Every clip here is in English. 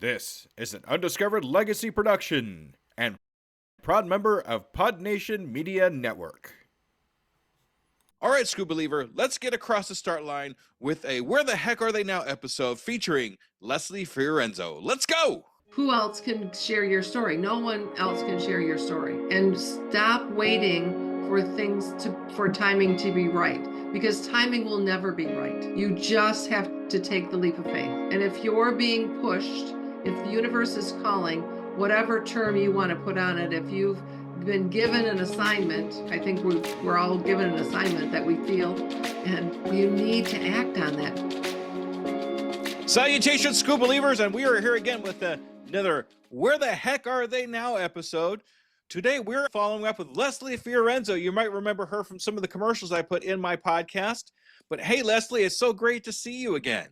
This is an Undiscovered Legacy production and proud member of Pod Nation Media Network. All right, Scuba Believer, let's get across the start line with a Where the Heck Are They Now episode featuring Leslie Fiorenzo. Let's go! Who else can share your story? No one else can share your story. And stop waiting for timing to be right, because timing will never be right. You just have to take the leap of faith. And if you're being pushed, if the universe is calling, whatever term you want to put on it, if you've been given an assignment, I think we're all given an assignment that we feel, and you need to act on that. Salutations, Scuba Believers, and we are here again with another Where the Heck Are They Now episode. Today we're following up with Leslie Fiorenzo. You might remember her from some of the commercials I put in my podcast. But hey, Leslie, it's so great to see you again.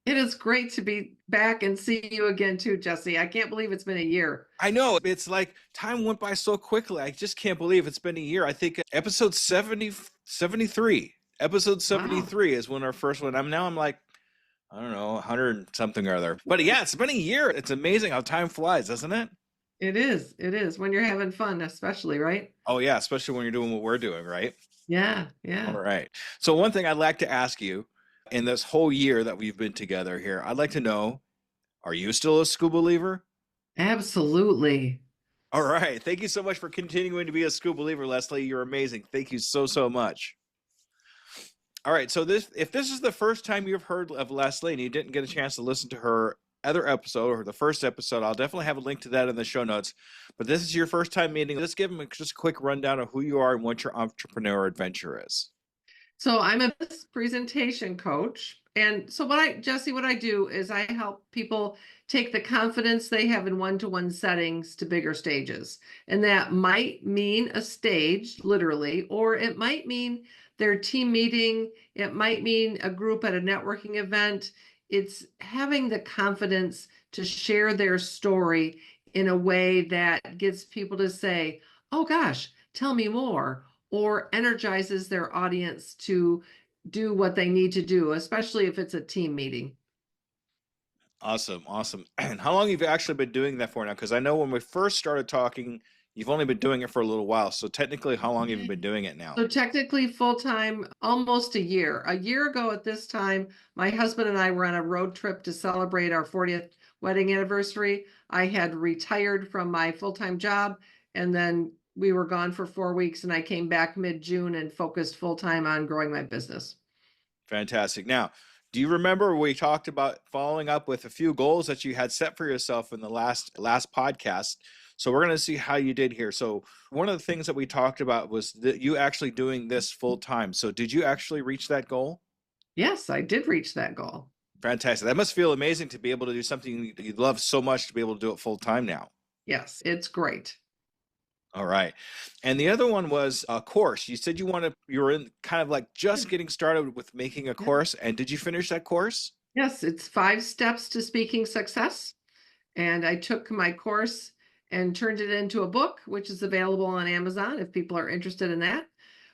It is great to be back and see you again too, Jesse. I can't believe it's been a year. I know. It's like time went by so quickly. I just can't believe it's been a year. I think episode 73. Episode 73 wow. is when our first one. I'm like, I don't know, 100 something or other. But yeah, it's been a year. It's amazing how time flies, doesn't it? It is. It is. When you're having fun, especially, right? Oh, yeah. Especially when you're doing what we're doing, right? Yeah. Yeah. All right. So one thing I'd like to ask you, in this whole year that we've been together here, I'd like to know, are you still a Scuba Believer? Absolutely. All right. Thank you so much for continuing to be a Scuba Believer, Leslie. You're amazing. Thank you so, so much. All right. So if this is the first time you've heard of Leslie and you didn't get a chance to listen to her other episode or the first episode, I'll definitely have a link to that in the show notes. But this is your first time meeting. Let's give them just a quick rundown of who you are and what your entrepreneur adventure is. So I'm a presentation coach. And so what I do is I help people take the confidence they have in one-to-one settings to bigger stages. And that might mean a stage, literally, or it might mean their team meeting. It might mean a group at a networking event. It's having the confidence to share their story in a way that gets people to say, oh gosh, tell me more, or energizes their audience to do what they need to do, especially if it's a team meeting. Awesome. Awesome. And how long have you actually been doing that for now? Because I know when we first started talking, you've only been doing it for a little while. So technically, how long have you been doing it now? So technically full-time, almost a year. A year ago at this time, my husband and I were on a road trip to celebrate our 40th wedding anniversary. I had retired from my full-time job, and then we were gone for 4 weeks, and I came back mid-June and focused full-time on growing my business. Fantastic. Now, do you remember we talked about following up with a few goals that you had set for yourself in the last podcast? So we're going to see how you did here. So one of the things that we talked about was that you actually doing this full time. So did you actually reach that goal? Yes, I did reach that goal. Fantastic. That must feel amazing to be able to do something you love so much to be able to do it full time now. Yes, it's great. All right. And the other one was a course. You said you were in kind of like just getting started with making a course. And did you finish that course? Yes, it's 5 steps to speaking success. And I took my course and turned it into a book, which is available on Amazon if people are interested in that.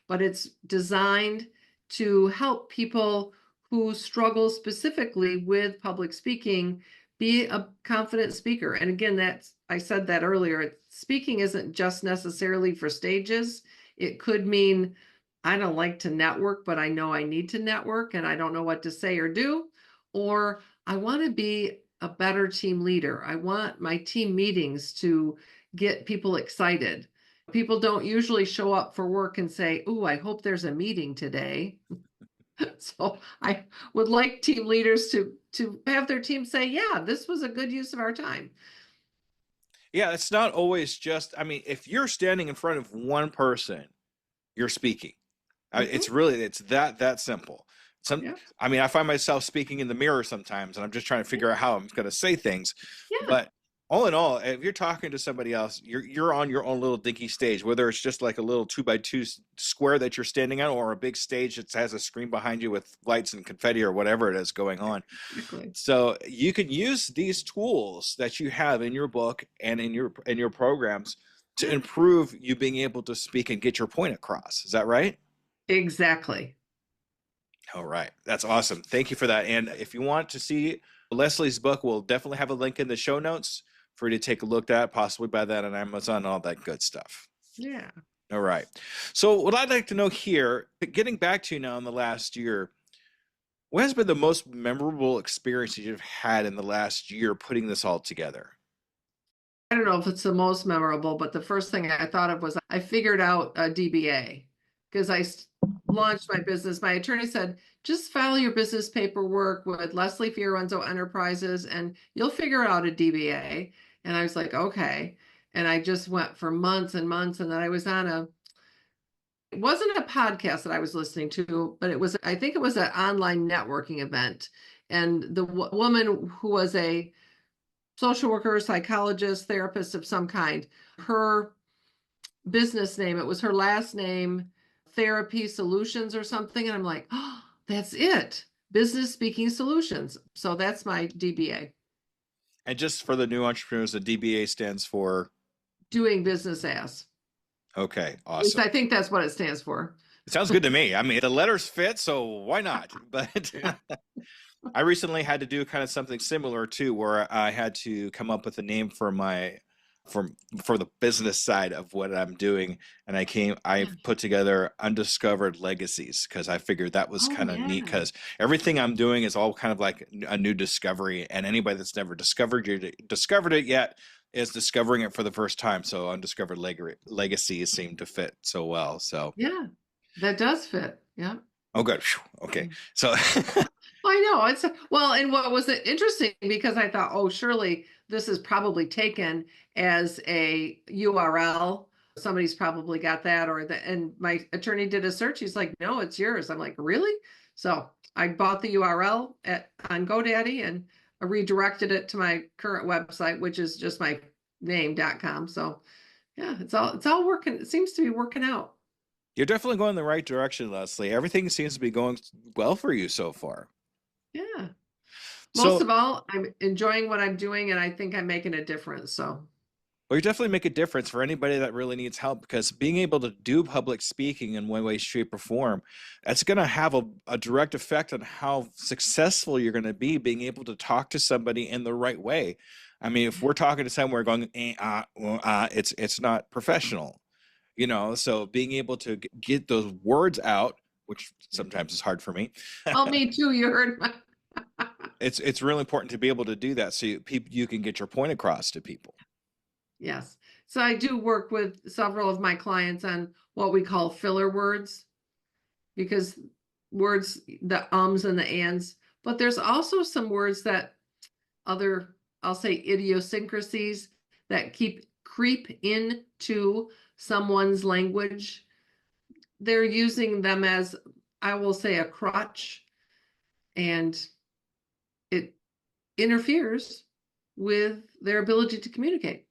But it's designed to help people who struggle specifically with public speaking be a confident speaker. And again, I said that earlier, speaking isn't just necessarily for stages. It could mean, I don't like to network, but I know I need to network and I don't know what to say or do. Or I want to be a better team leader. I want my team meetings to get people excited. People don't usually show up for work and say, "Ooh, I hope there's a meeting today." So I would like team leaders to have their team say, yeah, this was a good use of our time. Yeah, it's not always just, if you're standing in front of one person, you're speaking. Mm-hmm. It's that simple. I find myself speaking in the mirror sometimes, and I'm just trying to figure out how I'm going to say things. Yeah. But all in all, if you're talking to somebody else, you're on your own little dinky stage, whether it's just like a little 2x2 square that you're standing on, or a big stage that has a screen behind you with lights and confetti or whatever it is going on. Exactly. So you can use these tools that you have in your book and in your programs to improve you being able to speak and get your point across. Is that right? Exactly. All right. That's awesome. Thank you for that. And if you want to see Leslie's book will definitely have a link in the show notes for you to take a look at, possibly buy that on Amazon, all that good stuff. Yeah. All right. So what I'd like to know here, getting back to you now in the last year, what has been the most memorable experience you've had in the last year putting this all together? I don't know if it's the most memorable, but the first thing I thought of was I figured out a DBA because launched my business. My attorney said, just file your business paperwork with Leslie Fiorenzo Enterprises and you'll figure out a DBA. And I was like, okay. And I just went for months and months. And then I was it wasn't a podcast that I was listening to, but I think it was an online networking event. And the woman who was a social worker, psychologist, therapist of some kind, her business name, it was her last name, Therapy Solutions or something. And I'm like, oh, that's it. Business Speaking Solutions. So that's my DBA. And just for the new entrepreneurs, the DBA stands for? Doing business as. Okay, At least awesome. I think that's what it stands for. It sounds good to me. I mean, the letters fit, so why not? But Yeah. I recently had to do kind of something similar too, where I had to come up with a name for for the business side of what I'm doing, and I put together Undiscovered Legacies because I figured that was Oh, kind of neat yeah. because everything I'm doing is all kind of like a new discovery, and anybody that's never discovered it yet is discovering it for the first time. So Undiscovered Legacies seem to fit so well. So Yeah, that does fit. Yeah. oh, good. Okay, so. I know well, and what was interesting because I thought, oh, surely this is probably taken as a URL. Somebody's probably got that, and my attorney did a search. He's like, no, it's yours. I'm like, really? So I bought the URL on GoDaddy and I redirected it to my current website, which is just my name.com. So yeah, it's all working. It seems to be working out. You're definitely going in the right direction, Leslie. Everything seems to be going well for you so far. Yeah. Most So, of all, I'm enjoying what I'm doing and I think I'm making a difference. So, well, you definitely make a difference for anybody that really needs help because being able to do public speaking in one way, shape, or form, that's going to have a direct effect on how successful you're going to be being able to talk to somebody in the right way. I mean, if we're talking to someone, we're going, it's not professional, you know? So being able to get those words out, which sometimes is hard for me. oh, me too. You heard my, It's really important to be able to do that so you can get your point across to people. yes. So I do work with several of my clients on what we call filler words because words, the ums and the ands, but there's also some words that I'll say idiosyncrasies that creep into someone's language. They're using them as, I will say, a crutch, and it interferes with their ability to communicate.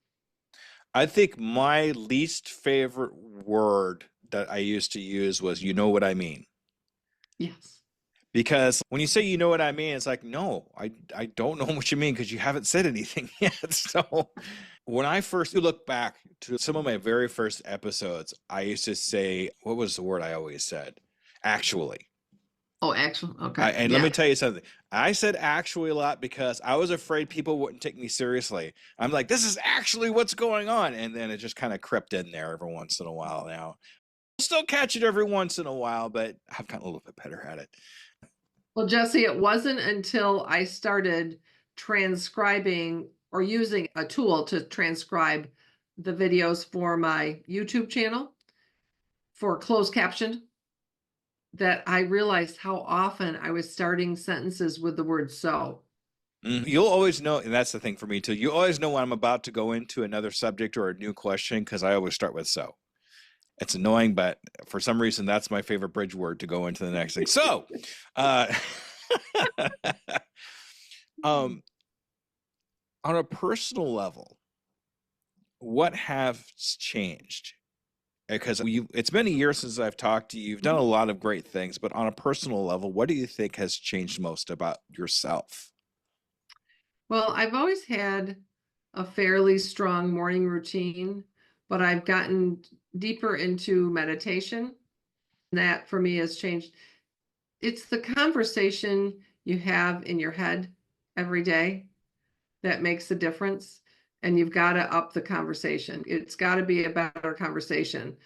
I think my least favorite word that I used to use was you know what I mean. Yes. Because when you say you know what I mean, it's like, no, I don't know what you mean because you haven't said anything yet. So when I first look back to some of my very first episodes, I used to say, what was the word I always said? Actually. Oh, actually, okay. And let Yeah. me tell you something. I said actually a lot because I was afraid people wouldn't take me seriously. I'm like, this is actually what's going on. And then it just kind of crept in there every once in a while now. I'll still catch it every once in a while, but I've gotten a little bit better at it. Well, Jesse, it wasn't until I started transcribing or using a tool to transcribe the videos for my YouTube channel for closed captioned that I realized how often I was starting sentences with the word so. You'll always know, and that's the thing for me too. You always know when I'm about to go into another subject or a new question because I always start with so. It's annoying, but for some reason, that's my favorite bridge word to go into the next thing. So, uh, um, on a personal level, what has changed? Because it's been a year since I've talked to you. You've done a lot of great things, but on a personal level, what do you think has changed most about yourself? Well, I've always had a fairly strong morning routine, but I've gotten deeper into meditation. That for me has changed. It's the conversation you have in your head every day that makes a difference. And you've got to up the conversation. It's got to be a better conversation,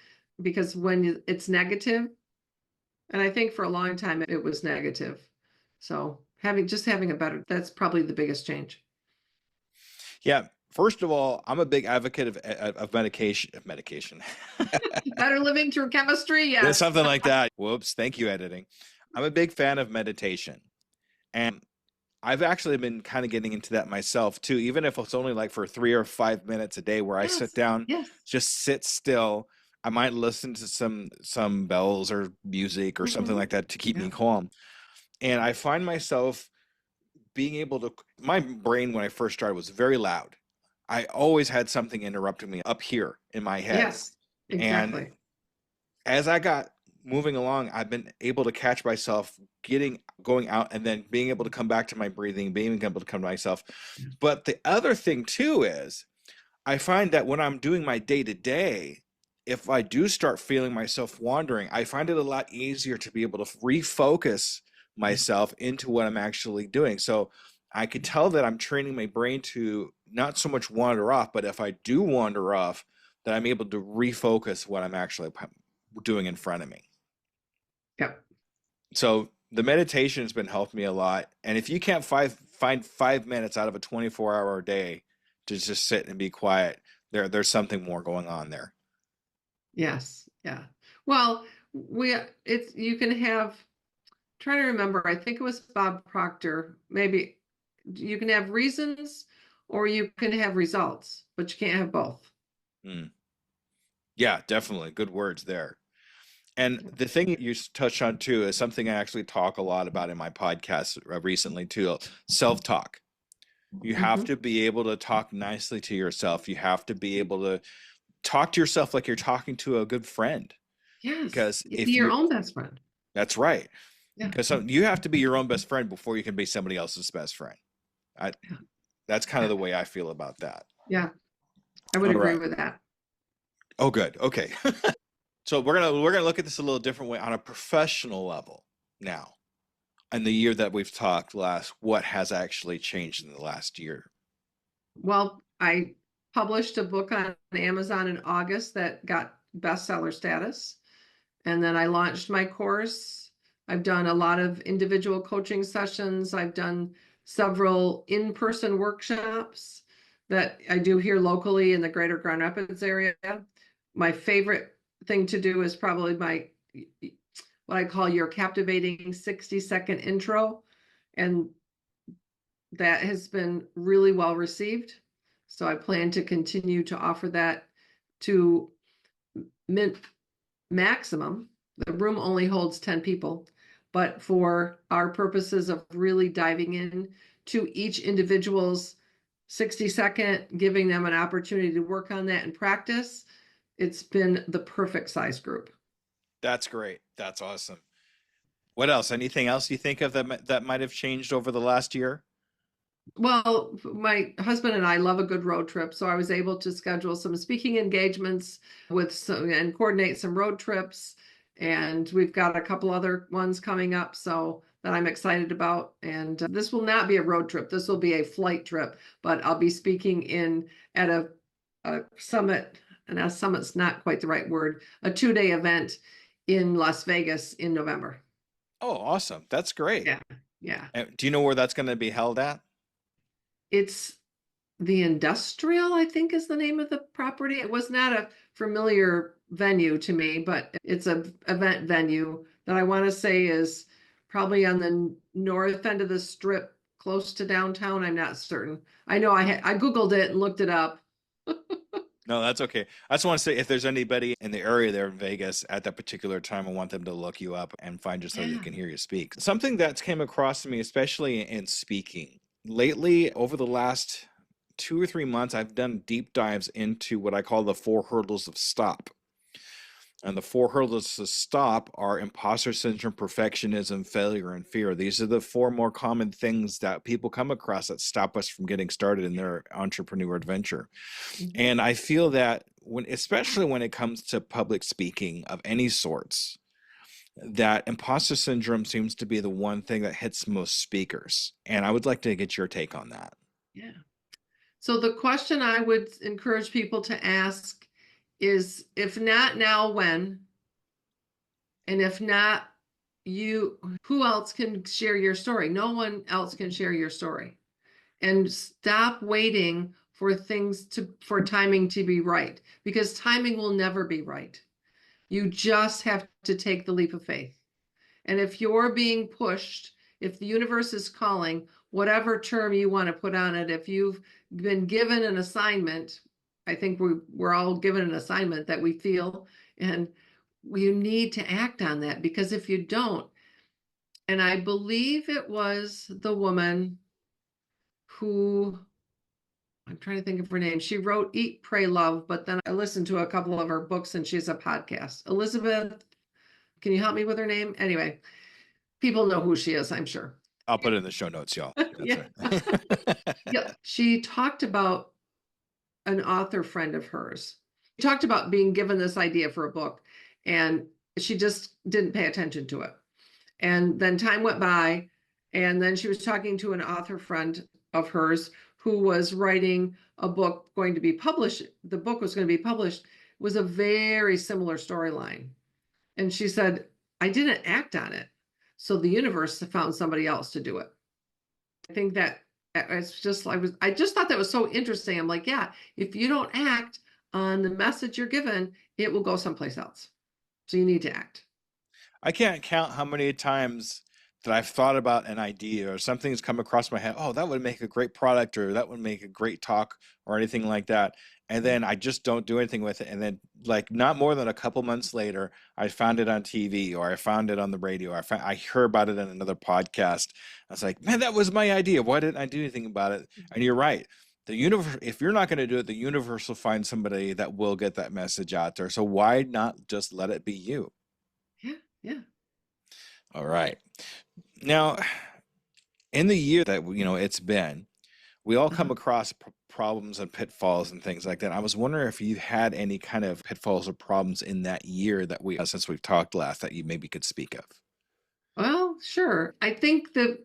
because when it's negative, and I think for a long time it was negative. So having a better, that's probably the biggest change. Yeah. First of all, I'm a big advocate of medication. Better living through chemistry, There's yes. something like that. Whoops. Thank you, editing. I'm a big fan of meditation. And I've actually been kind of getting into that myself too, even if it's only like for 3 or 5 minutes a day where I sit Yes, down, yes. just sit still. I might listen to some bells or music or something Mm-hmm. like that to keep me Yeah. calm. And I find myself being able to, my brain when I first started was very loud. I always had something interrupting me up here in my head. Yes, And exactly. as I got moving along, I've been able to catch myself going out and then being able to come back to my breathing, being able to come to myself. But the other thing too is I find that when I'm doing my day to day, if I do start feeling myself wandering, I find it a lot easier to be able to refocus myself into what I'm actually doing. So I could tell that I'm training my brain to not so much wander off, but if I do wander off, that I'm able to refocus what I'm actually doing in front of me. Yep. So the meditation has been helping me a lot. And if you can't find 5 minutes out of a 24-hour day to just sit and be quiet, there's something more going on there. Yes. Yeah. Well, it's you can have, trying to remember, I think it was Bob Proctor. Maybe you can have reasons or you can have results, but you can't have both. Mm. Yeah, definitely. Good words there. And the thing you touched on too is something I actually talk a lot about in my podcast recently too, self-talk. You have Mm-hmm. to be able to talk nicely to yourself. You have to be able to talk to yourself like you're talking to a good friend. Yes. Because Be if your you, own best friend. that's right. Yeah. Because you have to be your own best friend before you can be somebody else's best friend. I, Yeah. that's kind of Yeah. the way I feel about that. Yeah. I would All agree right. with that. Oh, good. Okay. So we're gonna look at this a little different way on a professional level now. In the year that we've talked last, what has actually changed in the last year? Well, I published a book on Amazon in August that got bestseller status. And then I launched my course. I've done a lot of individual coaching sessions. I've done several in-person workshops that I do here locally in the greater Grand Rapids area. My favorite thing to do is probably what I call your captivating 60-second intro. And that has been really well received. So I plan to continue to offer that to maximum. The room only holds 10 people, but for our purposes of really diving in to each individual's 60-second, giving them an opportunity to work on that and practice, it's been the perfect size group. That's great. That's awesome. What else? Anything else you think of that might have changed over the last year? Well, my husband and I love a good road trip, so I was able to schedule some speaking engagements and coordinate some road trips. And we've got a couple other ones coming up, so that I'm excited about. And this will not be a road trip. This will be a flight trip, but I'll be speaking at a summit, and a summit's not quite the right word, a 2-day event in Las Vegas in November. Oh, awesome. That's great. Yeah, yeah. Do you know where that's going to be held at? It's the Industrial, I think is the name of the property. It was not a familiar venue to me, but it's a event venue that I want to say is probably on the north end of the strip, close to downtown. I'm not certain. I know I Googled it and looked it up. No, that's okay. I just want to say if there's anybody in the area there in Vegas at that particular time, I want them to look you up and find you so they Yeah. can hear you speak. Something that's came across to me, especially in speaking lately, over the last 2 or 3 months, I've done deep dives into what I call the 4 hurdles of stop. And the 4 hurdles to stop are imposter syndrome, perfectionism, failure, and fear. These are the 4 more common things that people come across that stop us from getting started in their entrepreneur adventure. Mhm. And I feel that especially when it comes to public speaking of any sorts, that imposter syndrome seems to be the one thing that hits most speakers. And I would like to get your take on that. Yeah. So the question I would encourage people to ask is, if not now, when? And if not you, who else can share your story? No one else can share your story. And stop waiting for for timing to be right, because timing will never be right. You just have to take the leap of faith. And if you're being pushed, if the universe is calling, whatever term you want to put on it, if you've been given an assignment, I think we're all given an assignment that we feel, and you need to act on that, because if you don't, and I believe it was the woman who, I'm trying to think of her name. She wrote Eat, Pray, Love, but then I listened to a couple of her books and she has a podcast. Elizabeth, can you help me with her name? Anyway, people know who she is, I'm sure. I'll put it in the show notes, y'all. Yeah. Right. Yeah. She talked about an author friend of hers. She talked about being given this idea for a book, and she just didn't pay attention to it. And then time went by, and then she was talking to an author friend of hers who was writing a book going to be published. The book was going to be published, was a very similar storyline. And she said, I didn't act on it. So the universe found somebody else to do it. I think that it's just, I just thought that was so interesting. I'm like, yeah, if you don't act on the message you're given, it will go someplace else. So you need to act. I can't count how many times that I've thought about an idea or something's come across my head. Oh, that would make a great product, or that would make a great talk, or anything like that. And then I just don't do anything with it. And then, like, not more than a couple months later, I found it on TV, or I found it on the radio. I heard about it in another podcast. I was like, man, that was my idea. Why didn't I do anything about it? And you're right. The universe, if you're not going to do it, the universe will find somebody that will get that message out there. So why not just let it be you? Yeah, yeah. All right. Now, in the year that it's been, we all come Uh-huh. across problems and pitfalls and things like that. I was wondering if you had any kind of pitfalls or problems in that year that since we've talked last, that you maybe could speak of. Well, sure. I think the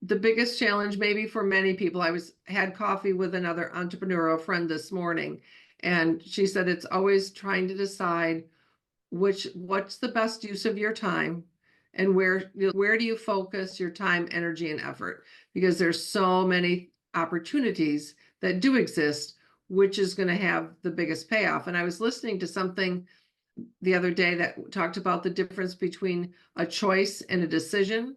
biggest challenge maybe for many people, had coffee with another entrepreneurial friend this morning, and she said it's always trying to decide what's the best use of your time, and where do you focus your time, energy, and effort, because there's so many opportunities that do exist, which is going to have the biggest payoff. And I was listening to something the other day that talked about the difference between a choice and a decision.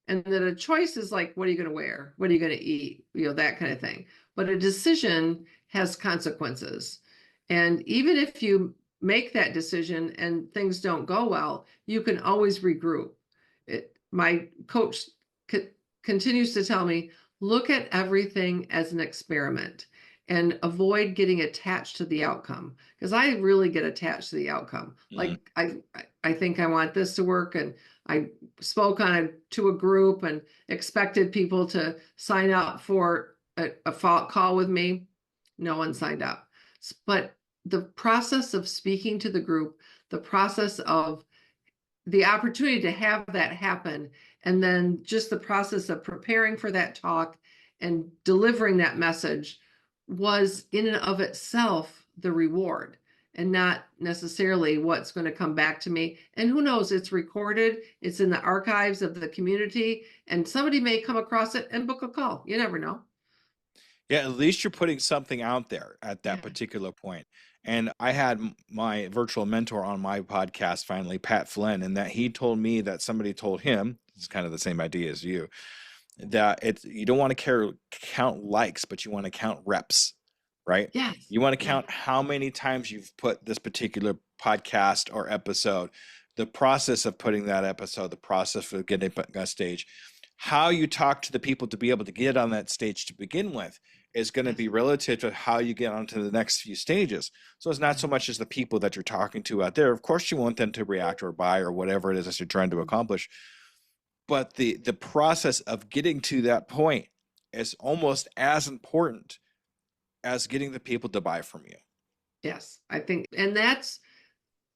And that a choice is like, what are you going to wear? What are you going to eat? That kind of thing. But a decision has consequences. And even if you make that decision and things don't go well, you can always regroup. My coach continues to tell me, look at everything as an experiment and avoid getting attached to the outcome, because I really get attached to the outcome. Mm. Like I think I want this to work, and I spoke to a group and expected people to sign up for a call with me. No one signed up. But the process of speaking to the group, the process of the opportunity to have that happen, and then just the process of preparing for that talk and delivering that message was in and of itself the reward, and not necessarily what's going to come back to me. And who knows, it's recorded, it's in the archives of the community, and somebody may come across it and book a call. You never know. Yeah, at least you're putting something out there at that Yeah. particular point. And I had my virtual mentor on my podcast finally, Pat Flynn, and that he told me that somebody told him, it's kind of the same idea as you, that you don't want to count likes, but you want to count reps, right? Yes. You want to Yeah. count how many times you've put this particular podcast or episode, the process of putting that episode, the process of getting on stage, how you talk to the people to be able to get on that stage to begin with is going to Yes. be relative to how you get onto the next few stages. So it's not so Mhm. much as the people that you're talking to out there. Of course, you want them to react or buy or whatever it is that you're trying to accomplish. But the process of getting to that point is almost as important as getting the people to buy from you. Yes, I think, and that's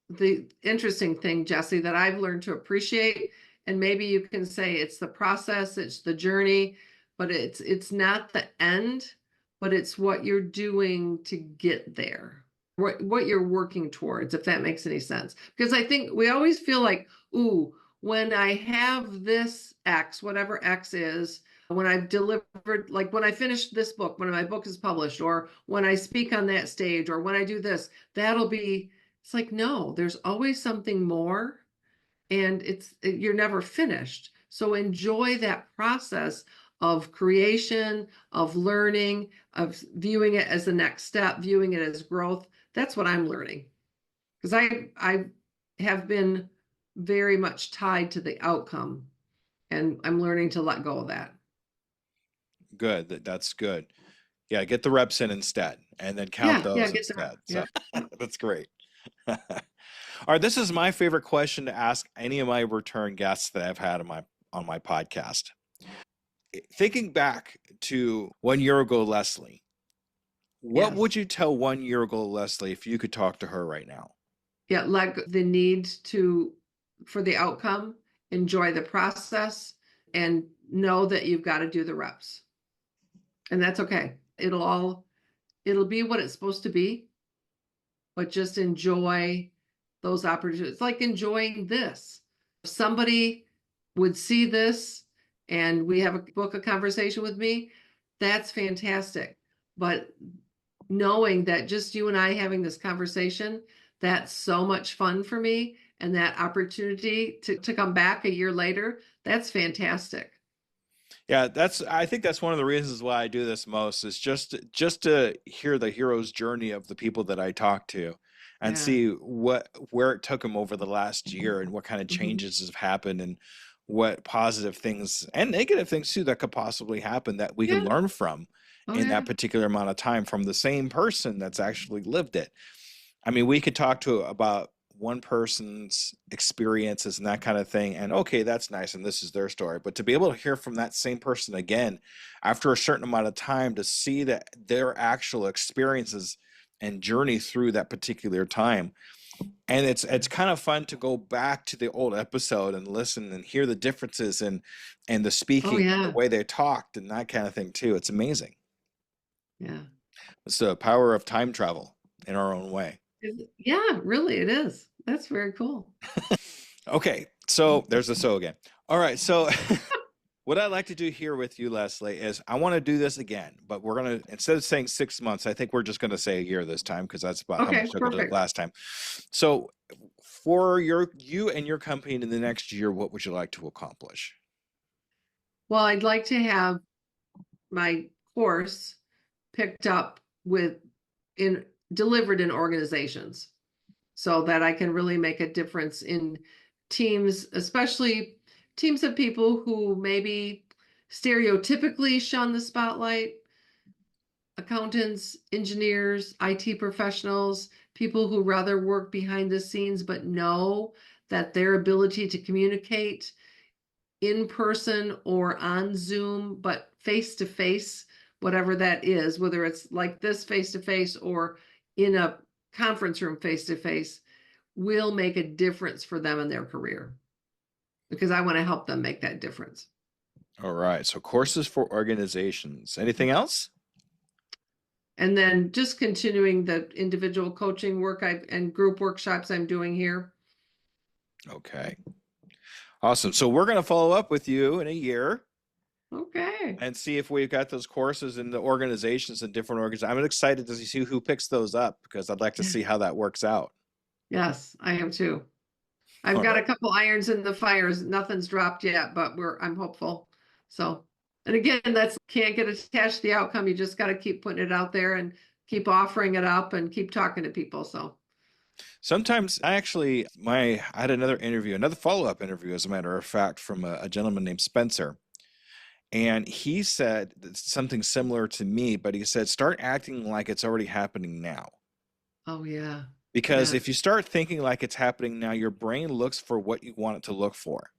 the interesting thing, Jesse, that I've learned to appreciate, and maybe you can say it's the process, it's the journey, but it's not the end, but it's what you're doing to get there. What you're working towards, if that makes any sense. Because I think we always feel like, ooh, when I have this X, whatever X is, when I've delivered, like when I finish this book, when my book is published, or when I speak on that stage, or when I do this, that'll be, it's like, no, there's always something more, and you're never finished. So enjoy that process of creation, of learning, of viewing it as the next step, viewing it as growth. That's what I'm learning. Because I have been very much tied to the outcome, and I'm learning to let go of that. Good. That's good. Yeah, get the reps in instead, and then count Yeah, those get there. instead. So Yeah, yeah. that's great. All right, this is my favorite question to ask any of my return guests that I've had on my podcast. Thinking back to 1 year ago, Leslie, what Yes. would you tell 1 year ago, Leslie, if you could talk to her right now? Yeah, like the need to, for the outcome, enjoy the process, and know that you've got to do the reps. And that's okay. It'll be what it's supposed to be, but just enjoy those opportunities. It's like enjoying this. If somebody would see this and we have a book a conversation with me, that's fantastic. But knowing that just you and I having this conversation, that's so much fun for me. And that opportunity to come back a year later, that's fantastic. Yeah, I think that's one of the reasons why I do this most is just to hear the hero's journey of the people that I talk to and Yeah. see where it took them over the last year and what kind of Mhm. changes have happened and what positive things and negative things too that could possibly happen that we can Yeah. learn from Oh, in that yeah. particular amount of time from the same person that's actually lived it. I mean, we could talk to about one person's experiences and that kind of thing, and okay, that's nice, and this is their story. But to be able to hear from that same person again after a certain amount of time to see that their actual experiences and journey through that particular time, and it's kind of fun to go back to the old episode and listen and hear the differences and the Oh, speaking and the yeah. way they talked and that kind of thing too. It's amazing. Yeah. It's the power of time travel in our own way. Yeah, really, it is. That's very cool. Okay, so there's the so again. All right, so what I'd like to do here with you, Leslie, is I want to do this again, but we're gonna instead of saying 6 months, I think we're just gonna say a year this time because that's about how much Okay, took it perfect. last time. So for you and your company in the next year, what would you like to accomplish? Well, I'd like to have my course picked up with in delivered in organizations so that I can really make a difference in teams, especially teams of people who maybe stereotypically shun the spotlight, accountants, engineers, IT professionals, people who rather work behind the scenes but know that their ability to communicate in person or on Zoom, but face to face, whatever that is, whether it's like this face to face or in a conference room face to face, will make a difference for them in their career because I want to help them make that difference. All right, so courses for organizations. Anything else? And then just continuing the individual coaching work and group workshops I'm doing here. Okay, awesome. So we're gonna follow up with you in a year Okay. and see if we've got those courses in the organizations and different organizations. I'm excited to see who picks those up because I'd like to see how that works out. Yes, I am too. I've All got right. a couple irons in the fires. Nothing's dropped yet, but I'm hopeful. So, and again, that's can't get attached to the outcome. You just got to keep putting it out there and keep offering it up and keep talking to people. So, Sometimes I had another interview, another follow-up interview, as a matter of fact, from a gentleman named Spencer. And he said something similar to me, but he said, start acting like it's already happening now. oh yeah, Because if yes, you start thinking like it's happening now, your brain looks for what you want it to look for.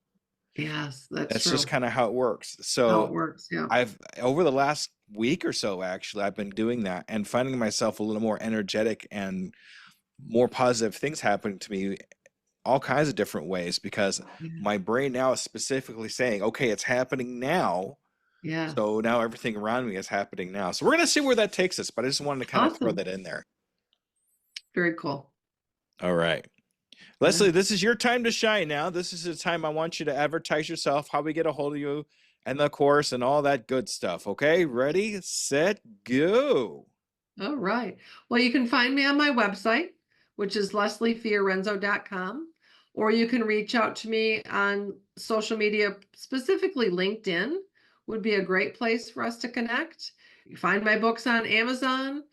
yes, that's That's just true. kind of how it works. How it So works. Yeah. over the last week or so, actually, I've been doing that and finding myself a little more energetic and more positive things happening to me all kinds of different ways because Yeah. my brain now is specifically saying, okay, it's happening now. Yeah. So now everything around me is happening now. So we're going to see where that takes us, but I just wanted to kind of throw Awesome. that in there. Very cool. All right. Yeah. Leslie, this is your time to shine now. This is the time I want you to advertise yourself, how we get a hold of you, and the course and all that good stuff. Okay, ready, set, go. All right. Well, you can find me on my website, which is lesliefiorenzo.com, or you can reach out to me on social media, specifically LinkedIn would be a great place for us to connect. You find my books on Amazon.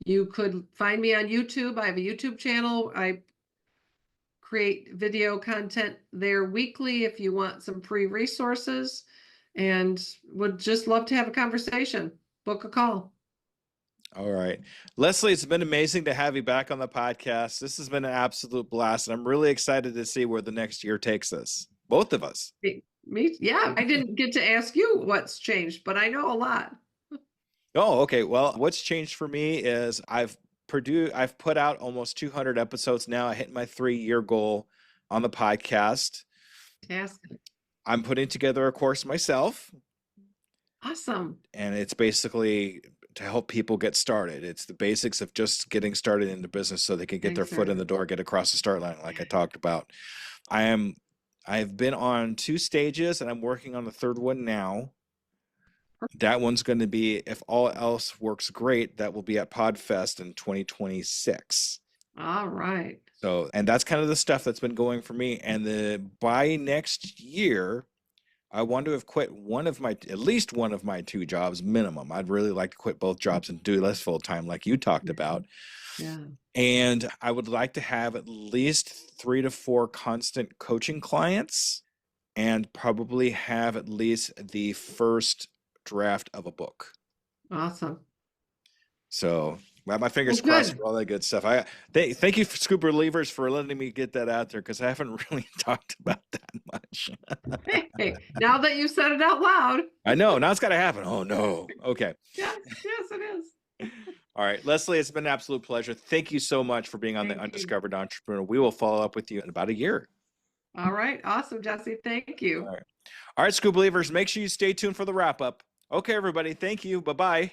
You could find me on YouTube. I have a YouTube channel. I create video content there weekly if you want some free resources, and would just love to have a conversation. Book a call. All right. Leslie, it's been amazing to have you back on the podcast. This has been an absolute blast, and I'm really excited to see where the next year takes us. Both of us. Yeah, I didn't get to ask you what's changed, but I know a lot. Oh, okay. Well, what's changed for me is I've put out almost 200 episodes now. I hit my 3-year goal on the podcast. Fantastic. I'm putting together a course myself. Awesome. And it's basically to help people get started. It's the basics of just getting started into business so they can get their foot in the door, get across the start line, like I talked about. I've been on 2 stages and I'm working on the 3rd one now. That one's going to be, if all else works great, that will be at PodFest in 2026. All right. So, and that's kind of the stuff that's been going for me. And by next year, I want to have quit at least one of my 2 jobs minimum. I'd really like to quit both jobs and do less full time, like you talked about. Yeah. And I would like to have at least 3 to 4 constant coaching clients and probably have at least the first draft of a book. Awesome. So I have my fingers crossed for all that good stuff. Thank you, Scuba Relievers, for letting me get that out there because I haven't really talked about that much. Hey, now that you said it out loud. I know. Now it's got to happen. Oh, no. Okay. Yes, it is. All right. Leslie, it's been an absolute pleasure. Thank you so much for being on the Undiscovered Entrepreneur. We will follow up with you in about a year. All right. Awesome, Jesse. Thank you. All right, Scuba Believers, make sure you stay tuned for the wrap up. Okay, everybody. Thank you. Bye-bye.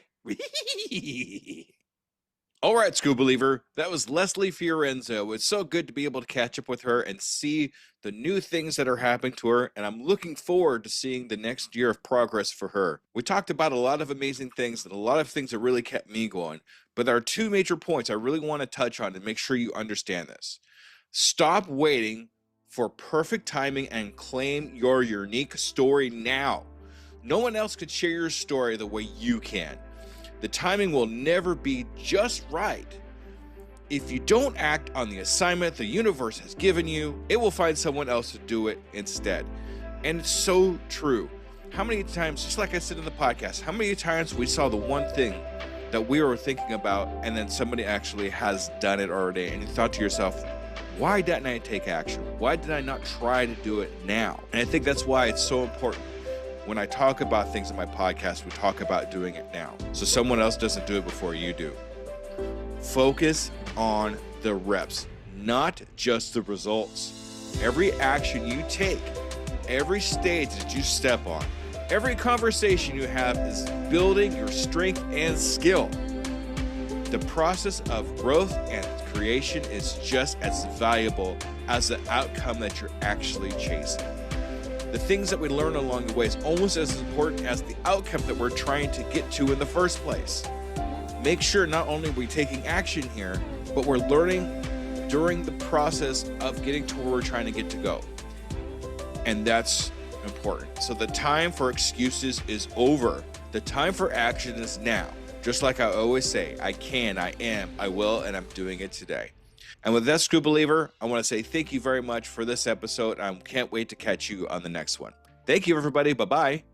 All right, Scuba Believer, that was Leslie Fiorenzo. It's so good to be able to catch up with her and see the new things that are happening to her, and I'm looking forward to seeing the next year of progress for her. We talked about a lot of amazing things and a lot of things that really kept me going, but there are 2 major points I really want to touch on and make sure you understand this. Stop waiting for perfect timing and claim your unique story now. No one else could share your story the way you can. The timing will never be just right. If you don't act on the assignment the universe has given you, it will find someone else to do it instead. And it's so true. How many times, just like I said in the podcast, how many times we saw the one thing that we were thinking about and then somebody actually has done it already and you thought to yourself, why didn't I take action? Why did I not try to do it now? And I think that's why it's so important. When I talk about things in my podcast, we talk about doing it now. So someone else doesn't do it before you do. Focus on the reps, not just the results. Every action you take, every stage that you step on, every conversation you have is building your strength and skill. The process of growth and creation is just as valuable as the outcome that you're actually chasing. The things that we learn along the way is almost as important as the outcome that we're trying to get to in the first place. Make sure not only are we taking action here, but we're learning during the process of getting to where we're trying to get to go. And that's important. So the time for excuses is over. The time for action is now. Just like I always say, I can, I am, I will, and I'm doing it today. And with that, Scuba Believer, I want to say thank you very much for this episode. I can't wait to catch you on the next one. Thank you, everybody. Bye-bye.